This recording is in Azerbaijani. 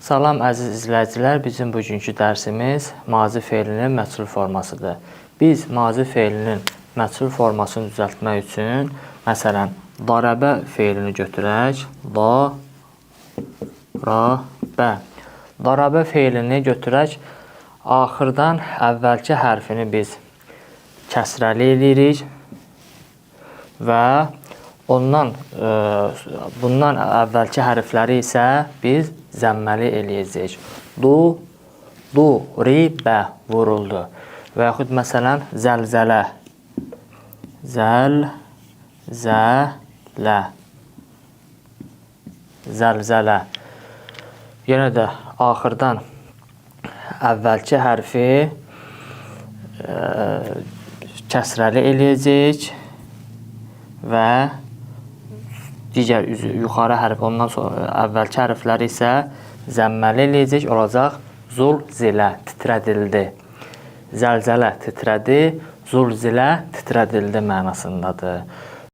Salam əziz izləyicilər, bizim bugünkü dərsimiz mazi fe'linin məchul formasıdır. Biz mazi fe'linin məchul formasını düzəltmək üçün, məsələn, darabə fe'lini götürək. Darabə. Darabə fe'lini götürək. Axırdan əvvəlki hərfini biz kəsrəli eləyirik və bundan əvvəlki hərfləri isə biz zəmməli eləyəcəyik. Ribə vuruldu. Və yaxud məsələn, zəlzələ. Zəlzələ. Yenə də axırdan əvvəlki hərfi kəsrəli eləyəcəyik və digər yuxarı hərf, ondan sonra əvvəlki hərfləri isə zəmməli eləyəcək, olacaq zulzilə, titrədildi. Zəlzələ titrədi, zulzilə titrədildi mənasındadır.